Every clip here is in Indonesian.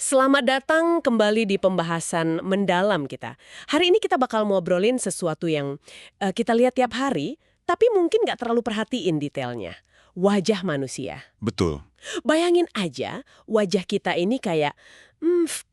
Selamat datang kembali di pembahasan mendalam kita. Hari ini kita bakal ngobrolin sesuatu yang kita lihat tiap hari, tapi mungkin nggak terlalu perhatiin detailnya. Wajah manusia. Betul. Bayangin aja, wajah kita ini kayak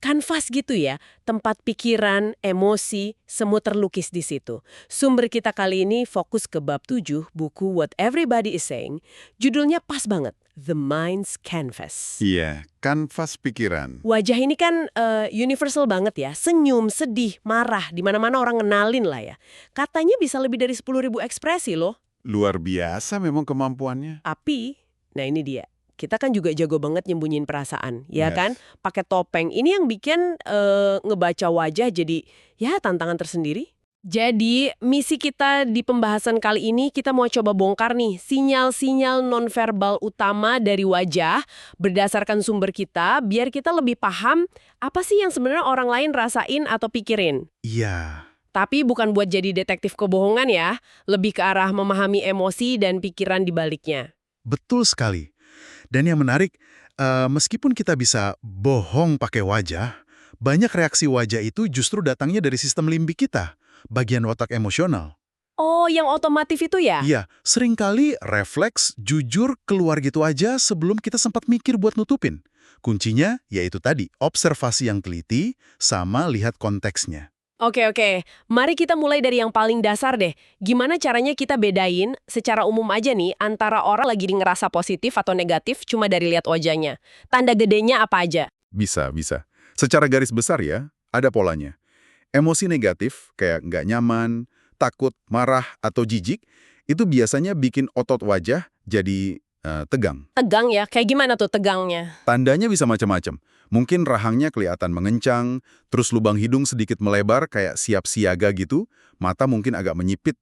kanvas gitu ya, tempat pikiran, emosi, semua terlukis di situ. Sumber kita kali ini fokus ke bab 7, buku What Everybody Is Saying. Judulnya pas banget, The Mind's Canvas. Iya, kanvas pikiran. Wajah ini kan universal banget ya, senyum, sedih, marah, di mana-mana orang ngenalin lah ya. Katanya bisa lebih dari 10.000 ekspresi loh. Luar biasa memang kemampuannya. Tapi, nah ini dia. Kita kan juga jago banget nyembunyiin perasaan, ya Yes. kan? Pakai topeng. Ini yang bikin ngebaca wajah jadi ya tantangan tersendiri. Jadi, misi kita di pembahasan kali ini kita mau coba bongkar nih sinyal-sinyal nonverbal utama dari wajah berdasarkan sumber kita biar kita lebih paham apa sih yang sebenarnya orang lain rasain atau pikirin. Iya, Tapi bukan buat jadi detektif kebohongan ya, lebih ke arah memahami emosi dan pikiran di baliknya. betul sekali. Dan yang menarik, meskipun kita bisa bohong pakai wajah, banyak reaksi wajah itu justru datangnya dari sistem limbik kita, bagian otak emosional. Oh, yang otomatis itu ya? Iya, seringkali refleks jujur keluar gitu aja sebelum kita sempat mikir buat nutupin. Kuncinya yaitu tadi, observasi yang teliti sama lihat konteksnya. Oke. Mari kita mulai dari yang paling dasar deh. Gimana caranya kita bedain secara umum aja nih antara orang lagi ngerasa positif atau negatif cuma dari lihat wajahnya. Tanda gedenya apa aja? Bisa. Secara garis besar ya, ada polanya. Emosi negatif, kayak nggak nyaman, takut, marah, atau jijik, itu biasanya bikin otot wajah jadi tegang. Tegang ya? Kayak gimana tuh tegangnya? Tandanya bisa macam-macam. Mungkin rahangnya kelihatan mengencang, terus lubang hidung sedikit melebar kayak siap siaga gitu, mata mungkin agak menyipit.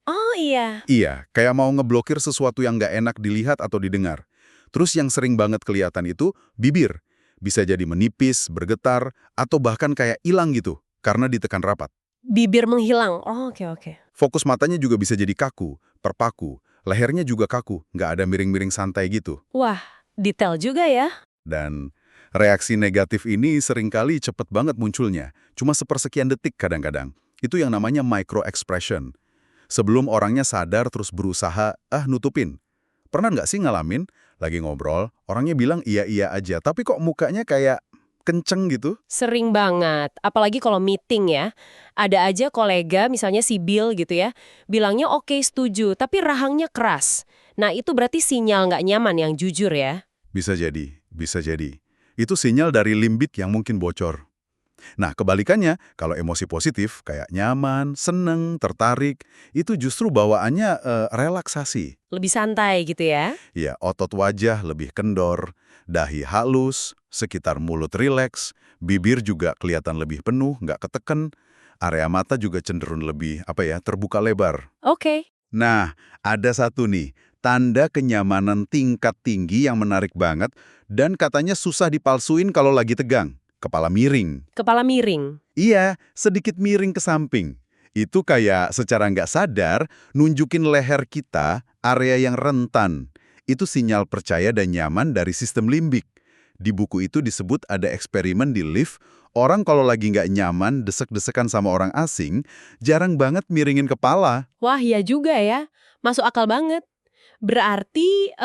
Oh iya. Iya, kayak mau ngeblokir sesuatu yang nggak enak dilihat atau didengar. Terus yang sering banget kelihatan itu bibir. Bisa jadi menipis, bergetar, atau bahkan kayak hilang gitu, karena ditekan rapat. Bibir menghilang. Oh, oke. Fokus matanya juga bisa jadi kaku, perpaku. Lehernya juga kaku, nggak ada miring-miring santai gitu. Wah, detail juga ya. Dan reaksi negatif ini seringkali cepet banget munculnya, cuma sepersekian detik kadang-kadang. Itu yang namanya micro-expression. Sebelum orangnya sadar terus berusaha, nutupin. Pernah nggak sih ngalamin, lagi ngobrol, orangnya bilang iya-iya aja, tapi kok mukanya kayak kenceng gitu? Sering banget, apalagi kalau meeting ya. Ada aja kolega, misalnya si Bill gitu ya, bilangnya oke setuju, tapi rahangnya keras. Nah itu berarti sinyal nggak nyaman yang jujur ya. Bisa jadi. Itu sinyal dari limbik yang mungkin bocor. Nah, kebalikannya, kalau emosi positif, kayak nyaman, seneng, tertarik, itu justru bawaannya relaksasi. Lebih santai gitu ya. Ya, otot wajah lebih kendor, dahi halus, sekitar mulut rileks, bibir juga kelihatan lebih penuh, nggak keteken, area mata juga cenderung lebih, terbuka lebar. Oke. Nah, ada satu nih, tanda kenyamanan tingkat tinggi yang menarik banget dan katanya susah dipalsuin kalau lagi tegang. Kepala miring. Kepala miring. Iya, sedikit miring ke samping. Itu kayak secara nggak sadar nunjukin leher kita, area yang rentan. Itu sinyal percaya dan nyaman dari sistem limbik. Di buku itu disebut ada eksperimen di lift, orang kalau lagi nggak nyaman, desek-desekan sama orang asing, jarang banget miringin kepala. Wah ya juga ya, masuk akal banget. Berarti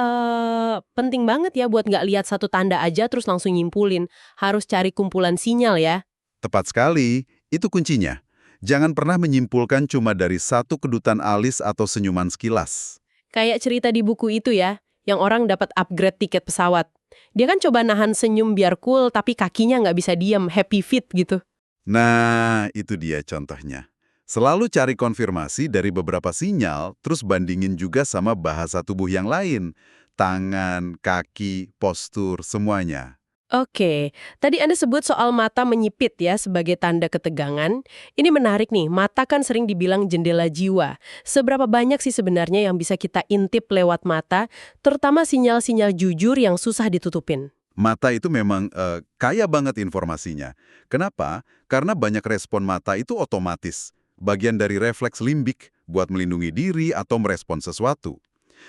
penting banget ya buat nggak lihat satu tanda aja terus langsung nyimpulin. Harus cari kumpulan sinyal ya. Tepat sekali, itu kuncinya. Jangan pernah menyimpulkan cuma dari satu kedutan alis atau senyuman sekilas. Kayak cerita di buku itu ya, yang orang dapat upgrade tiket pesawat. Dia kan coba nahan senyum biar cool, tapi kakinya nggak bisa diem, happy fit gitu. Nah, itu dia contohnya. Selalu cari konfirmasi dari beberapa sinyal, terus bandingin juga sama bahasa tubuh yang lain. Tangan, kaki, postur, semuanya. Oke, tadi Anda sebut soal mata menyipit ya sebagai tanda ketegangan. Ini menarik nih, mata kan sering dibilang jendela jiwa. Seberapa banyak sih sebenarnya yang bisa kita intip lewat mata, terutama sinyal-sinyal jujur yang susah ditutupin? Mata itu memang kaya banget informasinya. Kenapa? Karena banyak respon mata itu otomatis. Bagian dari refleks limbik buat melindungi diri atau merespon sesuatu.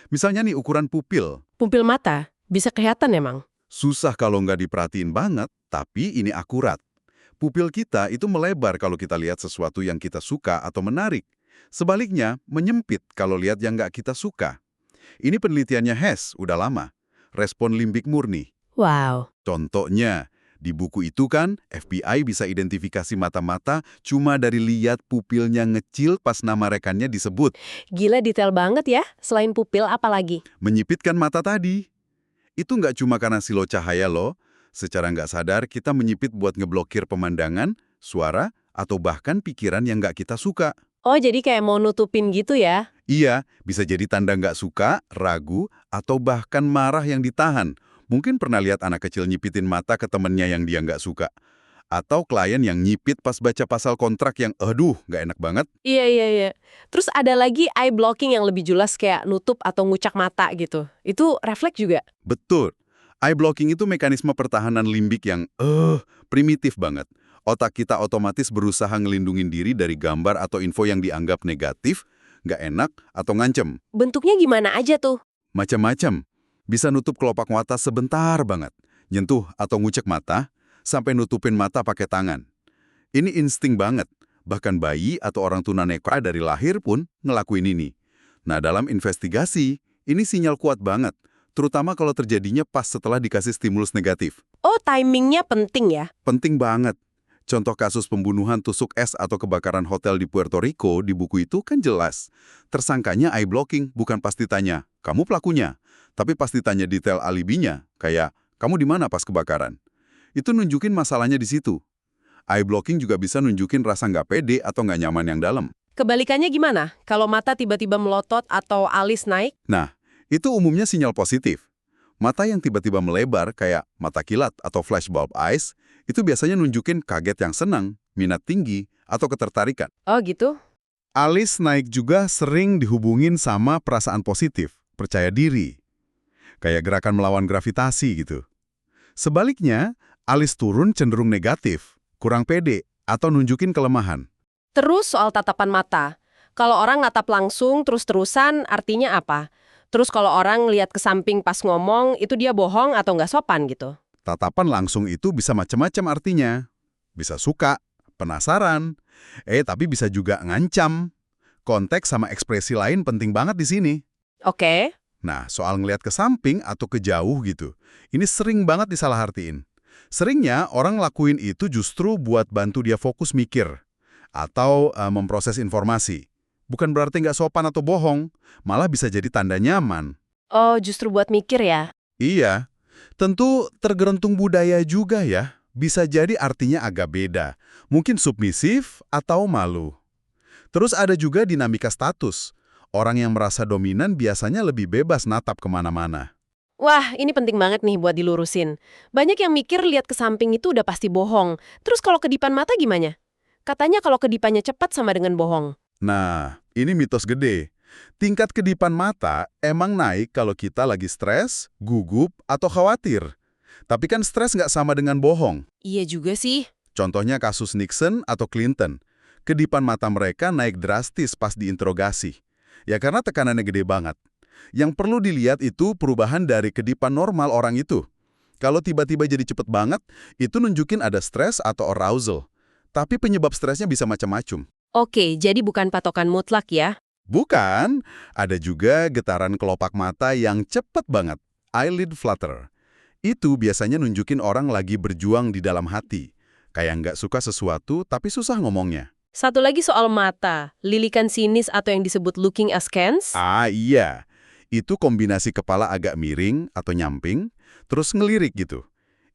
Misalnya nih ukuran pupil. Pupil mata bisa kelihatan emang. Susah kalau nggak diperhatiin banget, Tapi ini akurat. Pupil kita itu melebar kalau kita lihat sesuatu yang kita suka atau menarik. Sebaliknya, menyempit kalau lihat yang nggak kita suka. Ini penelitiannya Hess, udah lama. Respon limbik murni. Wow. Contohnya, di buku itu kan, FBI bisa identifikasi mata-mata cuma dari lihat pupilnya ngecil pas nama rekannya disebut. Gila detail banget ya, selain pupil apalagi? Menyipitkan mata tadi. Itu nggak cuma karena silo cahaya loh. Secara nggak sadar, kita menyipit buat ngeblokir pemandangan, suara, atau bahkan pikiran yang nggak kita suka. Oh, jadi kayak mau nutupin gitu ya? Iya, bisa jadi tanda nggak suka, ragu, atau bahkan marah yang ditahan. Mungkin pernah lihat anak kecil nyipitin mata ke temennya yang dia nggak suka. Atau klien yang nyipit pas baca pasal kontrak yang, aduh, nggak enak banget. Iya. Terus ada lagi eye blocking yang lebih jelas kayak nutup atau ngucak mata gitu. Itu refleks juga? Betul. Eye blocking itu mekanisme pertahanan limbik yang, primitif banget. Otak kita otomatis berusaha ngelindungin diri dari gambar atau info yang dianggap negatif, nggak enak, atau ngancem. Bentuknya gimana aja tuh? Macam-macam. Bisa nutup kelopak mata sebentar banget, nyentuh atau ngucek mata, sampai nutupin mata pakai tangan. Ini insting banget. Bahkan bayi atau orang tunanetra dari lahir pun ngelakuin ini. Nah, dalam investigasi, ini sinyal kuat banget. Terutama kalau terjadinya pas setelah dikasih stimulus negatif. Oh, timingnya penting ya? Penting banget. Contoh kasus pembunuhan tusuk es atau kebakaran hotel di Puerto Rico di buku itu kan jelas. Tersangkanya eye blocking bukan pas ditanya, kamu pelakunya. Tapi pas ditanya detail alibinya, kayak, kamu di mana pas kebakaran? Itu nunjukin masalahnya di situ. Eye blocking juga bisa nunjukin rasa nggak pede atau nggak nyaman yang dalam. Kebalikannya gimana? Kalau mata tiba-tiba melotot atau alis naik? Nah, itu umumnya sinyal positif. Mata yang tiba-tiba melebar kayak mata kilat atau flashbulb eyes, itu biasanya nunjukin kaget yang senang, minat tinggi, atau ketertarikan. Oh gitu? Alis naik juga sering dihubungin sama perasaan positif, percaya diri. Kayak gerakan melawan gravitasi gitu. Sebaliknya, alis turun cenderung negatif, kurang pede, atau nunjukin kelemahan. Terus soal tatapan mata. Kalau orang natap langsung terus-terusan artinya apa? Terus kalau orang lihat ke samping pas ngomong, itu dia bohong atau nggak sopan gitu? Tatapan langsung itu bisa macam-macam artinya. Bisa suka, penasaran, tapi bisa juga ngancam. Konteks sama ekspresi lain penting banget di sini. Oke. Nah, soal ngelihat ke samping atau ke jauh gitu, ini sering banget disalahartiin. Seringnya orang lakuin itu justru buat bantu dia fokus mikir atau memproses informasi. Bukan berarti nggak sopan atau bohong, malah bisa jadi tanda nyaman. Oh, justru buat mikir ya? Iya, tentu tergantung budaya juga ya. Bisa jadi artinya agak beda, mungkin submisif atau malu. Terus ada juga dinamika status. Orang yang merasa dominan biasanya lebih bebas natap kemana-mana. Wah, ini penting banget nih buat dilurusin. Banyak yang mikir lihat ke samping itu udah pasti bohong. Terus kalau kedipan mata gimana? Katanya kalau kedipannya cepat sama dengan bohong. Nah, ini mitos gede. Tingkat kedipan mata emang naik kalau kita lagi stres, gugup, atau khawatir. Tapi kan stres nggak sama dengan bohong. Iya juga sih. Contohnya kasus Nixon atau Clinton. Kedipan mata mereka naik drastis pas diinterogasi. Ya karena tekanannya gede banget. Yang perlu dilihat itu perubahan dari kedipan normal orang itu. Kalau tiba-tiba jadi cepet banget, itu nunjukin ada stres atau arousal. Tapi penyebab stresnya bisa macam-macam. Oke, jadi bukan patokan mutlak ya? Bukan, ada juga getaran kelopak mata yang cepet banget, eyelid flutter. Itu biasanya nunjukin orang lagi berjuang di dalam hati. Kayak nggak suka sesuatu tapi susah ngomongnya. Satu lagi soal mata, lilikan sinis atau yang disebut looking askance. Ah iya, itu kombinasi kepala agak miring atau nyamping, terus ngelirik gitu.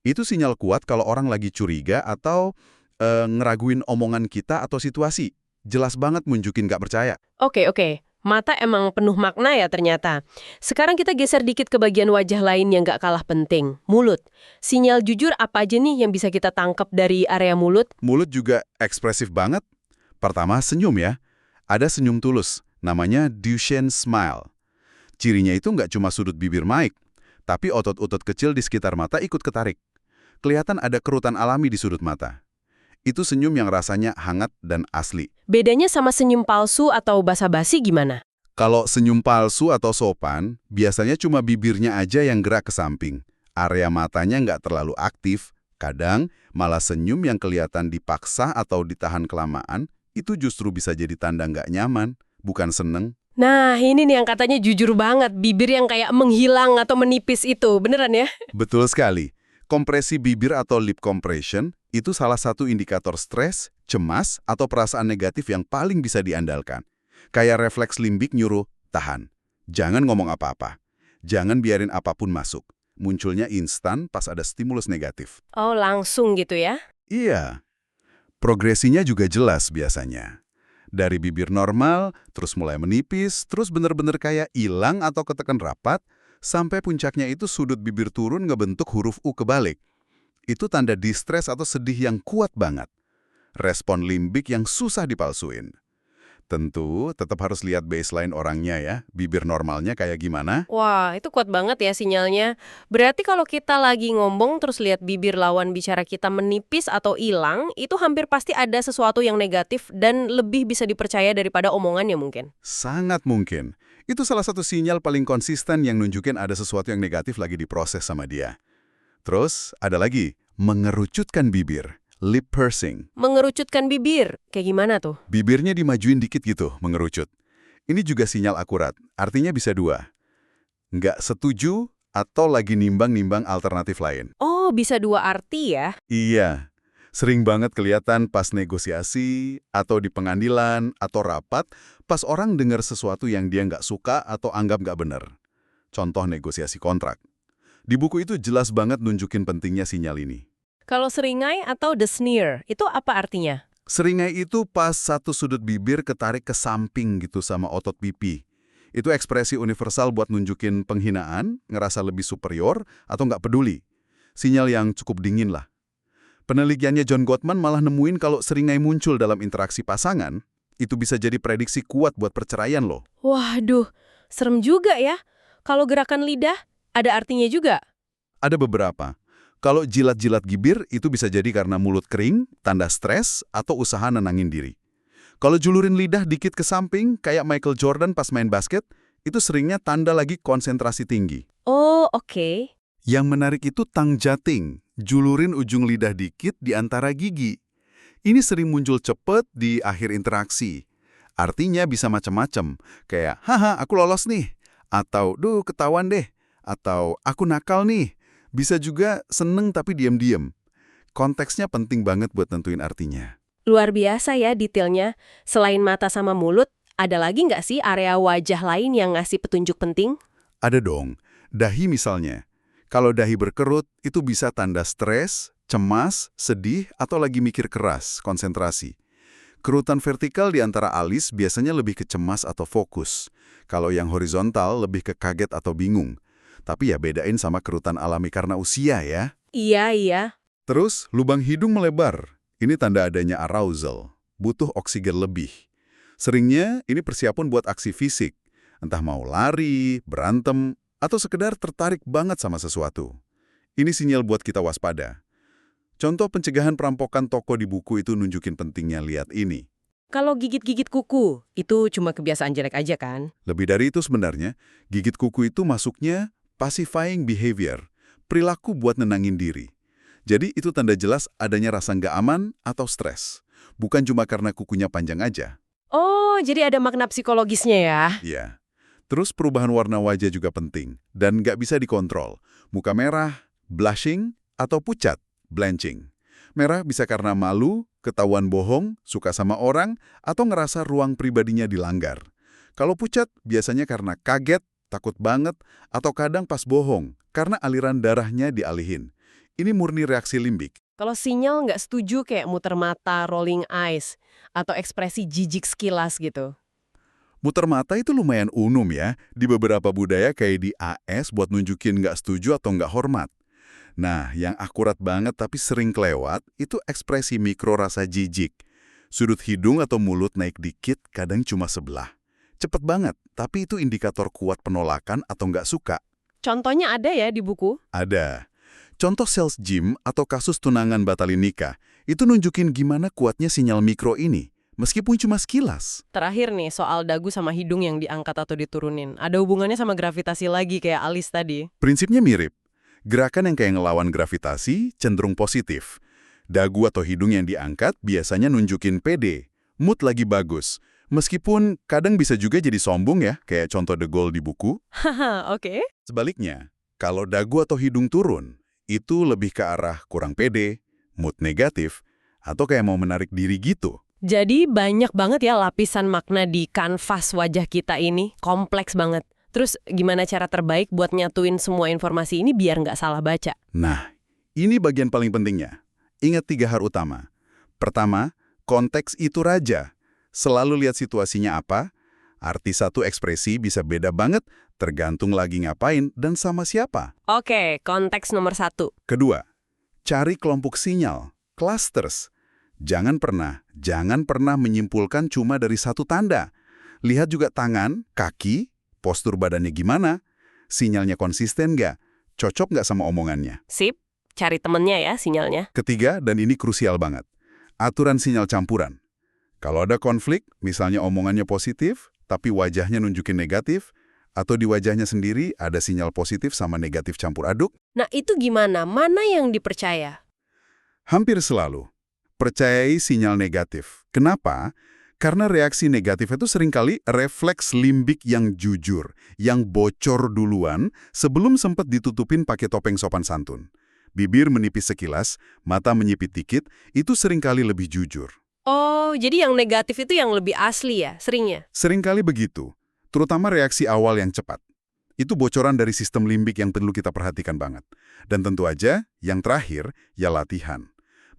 Itu sinyal kuat kalau orang lagi curiga atau ngeraguin omongan kita atau situasi. Jelas banget nunjukin nggak percaya. Oke. Mata emang penuh makna ya ternyata. Sekarang kita geser dikit ke bagian wajah lain yang nggak kalah penting, mulut. Sinyal jujur apa aja nih yang bisa kita tangkap dari area mulut? Mulut juga ekspresif banget. Pertama, senyum ya. Ada senyum tulus, namanya Duchenne smile. Cirinya itu nggak cuma sudut bibir naik, tapi otot-otot kecil di sekitar mata ikut ketarik. Kelihatan ada kerutan alami di sudut mata. Itu senyum yang rasanya hangat dan asli. Bedanya sama senyum palsu atau basa-basi gimana? Kalau senyum palsu atau sopan, biasanya cuma bibirnya aja yang gerak ke samping. Area matanya nggak terlalu aktif, Kadang, malah senyum yang kelihatan dipaksa atau ditahan kelamaan, itu justru bisa jadi tanda nggak nyaman, bukan seneng. Nah, ini nih yang katanya jujur banget, bibir yang kayak menghilang atau menipis itu. Beneran ya? Betul sekali. Kompresi bibir atau lip compression itu salah satu indikator stres, cemas, atau perasaan negatif yang paling bisa diandalkan. Kayak refleks limbik nyuruh, tahan. Jangan ngomong apa-apa. Jangan biarin apapun masuk. Munculnya instan pas ada stimulus negatif. Oh, langsung gitu ya? Iya. Progresinya juga jelas biasanya. Dari bibir normal, terus mulai menipis, terus bener-bener kayak hilang atau ketekan rapat, sampai puncaknya itu sudut bibir turun ngebentuk huruf U kebalik. Itu tanda distres atau sedih yang kuat banget. Respon limbik yang susah dipalsuin. Tentu, tetap harus lihat baseline orangnya ya, bibir normalnya kayak gimana. Wah, itu kuat banget ya sinyalnya. Berarti kalau kita lagi ngomong terus lihat bibir lawan bicara kita menipis atau hilang, itu hampir pasti ada sesuatu yang negatif dan lebih bisa dipercaya daripada omongannya mungkin. Sangat mungkin. Itu salah satu sinyal paling konsisten yang nunjukin ada sesuatu yang negatif lagi diproses sama dia. Terus, ada lagi, mengerucutkan bibir, lip pursing. Mengerucutkan bibir, kayak gimana tuh? Bibirnya dimajuin dikit gitu, mengerucut. Ini juga sinyal akurat, artinya bisa dua. Nggak setuju atau lagi nimbang-nimbang alternatif lain. Oh, bisa dua arti ya? Iya, sering banget kelihatan pas negosiasi, atau di pengadilan, atau rapat, pas orang dengar sesuatu yang dia nggak suka atau anggap nggak benar. Contoh negosiasi kontrak. Di buku itu jelas banget nunjukin pentingnya sinyal ini. Kalau seringai atau the sneer, itu apa artinya? Seringai itu pas satu sudut bibir ketarik ke samping gitu sama otot pipi. Itu ekspresi universal buat nunjukin penghinaan, ngerasa lebih superior, atau nggak peduli. Sinyal yang cukup dingin lah. Penelitiannya John Gottman malah nemuin kalau seringai muncul dalam interaksi pasangan, itu bisa jadi prediksi kuat buat perceraian loh. Waduh, serem juga ya. Kalau gerakan lidah, ada artinya juga. Ada beberapa. Kalau jilat-jilat bibir, itu bisa jadi karena mulut kering, tanda stres, atau usaha nenangin diri. Kalau julurin lidah dikit ke samping, kayak Michael Jordan pas main basket, itu seringnya tanda lagi konsentrasi tinggi. Oh, oke. Yang menarik itu tongue jutting, julurin ujung lidah dikit di antara gigi. Ini sering muncul cepet di akhir interaksi. Artinya bisa macam-macam, kayak, haha aku lolos nih, atau duh ketahuan deh, atau aku nakal nih. Bisa juga seneng tapi diam-diam. Konteksnya penting banget buat nentuin artinya. Luar biasa ya detailnya. Selain mata sama mulut, ada lagi nggak sih area wajah lain yang ngasih petunjuk penting? Ada dong, dahi misalnya. Kalau dahi berkerut, itu bisa tanda stres, cemas, sedih, atau lagi mikir keras, konsentrasi. Kerutan vertikal di antara alis biasanya lebih ke cemas atau fokus. Kalau yang horizontal lebih ke kaget atau bingung. Tapi ya bedain sama kerutan alami karena usia ya. Iya, iya. Terus, lubang hidung melebar. Ini tanda adanya arousal, butuh oksigen lebih. Seringnya, ini persiapan buat aksi fisik. Entah mau lari, berantem, atau sekedar tertarik banget sama sesuatu. Ini sinyal buat kita waspada. Contoh pencegahan perampokan toko di buku itu nunjukin pentingnya lihat ini. Kalau gigit-gigit kuku, itu cuma kebiasaan jelek aja kan? Lebih dari itu sebenarnya, gigit kuku itu masuknya pacifying behavior, perilaku buat nenangin diri. Jadi itu tanda jelas adanya rasa nggak aman atau stres. Bukan cuma karena kukunya panjang aja. Oh, jadi ada makna psikologisnya ya? Iya. Terus perubahan warna wajah juga penting dan nggak bisa dikontrol. Muka merah, blushing, atau pucat, blanching. Merah bisa karena malu, ketahuan bohong, suka sama orang, atau ngerasa ruang pribadinya dilanggar. Kalau pucat, biasanya karena kaget, takut banget, atau kadang pas bohong, karena aliran darahnya dialihin. Ini murni reaksi limbik. Kalau sinyal nggak setuju kayak muter mata, rolling eyes, atau ekspresi jijik sekilas gitu. Muter mata itu lumayan umum ya, di beberapa budaya kayak di AS buat nunjukin nggak setuju atau nggak hormat. Nah, yang akurat banget tapi sering kelewat, itu ekspresi mikro rasa jijik. Sudut hidung atau mulut naik dikit, kadang cuma sebelah. Cepet banget, tapi itu indikator kuat penolakan atau nggak suka. Contohnya ada ya di buku? Ada. Contoh sales gym atau kasus tunangan batalin nikah, itu nunjukin gimana kuatnya sinyal mikro ini, meskipun cuma sekilas. Terakhir nih, soal dagu sama hidung yang diangkat atau diturunin. Ada hubungannya sama gravitasi lagi kayak alis tadi? Prinsipnya mirip. Gerakan yang kayak ngelawan gravitasi cenderung positif. Dagu atau hidung yang diangkat biasanya nunjukin pede, mood lagi bagus. Meskipun kadang bisa juga jadi sombong ya, kayak contoh De Gaulle di buku. Haha, oke. Sebaliknya, kalau dagu atau hidung turun, itu lebih ke arah kurang pede, mood negatif, atau kayak mau menarik diri gitu. Jadi banyak banget ya lapisan makna di kanvas wajah kita ini, kompleks banget. Terus gimana cara terbaik buat nyatuin semua informasi ini biar nggak salah baca? Nah, ini bagian paling pentingnya. Ingat 3 hal utama. Pertama, konteks itu raja. Selalu lihat situasinya apa. Arti satu ekspresi bisa beda banget, tergantung lagi ngapain dan sama siapa. Oke, konteks nomor 1. Kedua, cari kelompok sinyal, clusters. Jangan pernah menyimpulkan cuma dari satu tanda. Lihat juga tangan, kaki, postur badannya gimana, sinyalnya konsisten nggak, cocok nggak sama omongannya. Sip, cari temennya ya sinyalnya. Ketiga, dan ini krusial banget, aturan sinyal campuran. Kalau ada konflik, misalnya omongannya positif, tapi wajahnya nunjukin negatif, atau di wajahnya sendiri ada sinyal positif sama negatif campur aduk, Nah itu gimana? Mana yang dipercaya? hampir selalu percayai sinyal negatif. Kenapa? Karena reaksi negatif itu seringkali refleks limbik yang jujur, yang bocor duluan sebelum sempat ditutupin pakai topeng sopan santun. Bibir menipis sekilas, mata menyipit dikit, itu seringkali lebih jujur. Oh, jadi yang negatif itu yang lebih asli ya, seringnya? Seringkali begitu, terutama reaksi awal yang cepat. Itu bocoran dari sistem limbik yang perlu kita perhatikan banget. Dan tentu aja, yang terakhir, ya latihan.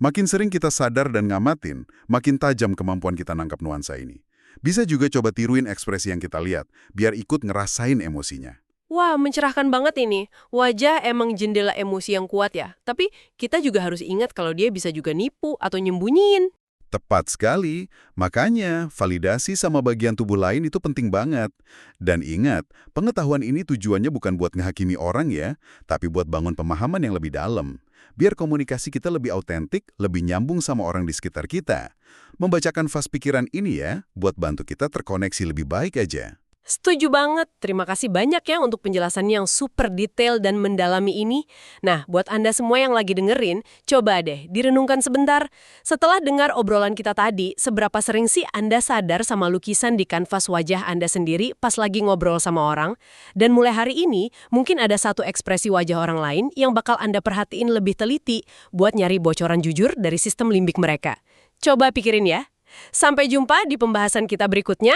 Makin sering kita sadar dan ngamatin, makin tajam kemampuan kita nangkap nuansa ini. Bisa juga coba tiruin ekspresi yang kita lihat, biar ikut ngerasain emosinya. Wah, mencerahkan banget ini. Wajah emang jendela emosi yang kuat ya. Tapi kita juga harus ingat kalau dia bisa juga nipu atau nyembunyiin. Tepat sekali, makanya validasi sama bagian tubuh lain itu penting banget. Dan ingat, pengetahuan ini tujuannya bukan buat ngehakimi orang ya, tapi buat bangun pemahaman yang lebih dalam. Biar komunikasi kita lebih autentik, lebih nyambung sama orang di sekitar kita. Membacakan kanvas pikiran ini ya, buat bantu kita terkoneksi lebih baik aja. Setuju banget. Terima kasih banyak ya untuk penjelasannya yang super detail dan mendalami ini. Nah, buat Anda semua yang lagi dengerin, coba deh direnungkan sebentar. Setelah dengar obrolan kita tadi, seberapa sering sih Anda sadar sama lukisan di kanvas wajah Anda sendiri pas lagi ngobrol sama orang? Dan mulai hari ini, mungkin ada satu ekspresi wajah orang lain yang bakal Anda perhatiin lebih teliti buat nyari bocoran jujur dari sistem limbik mereka. Coba pikirin ya. Sampai jumpa di pembahasan kita berikutnya.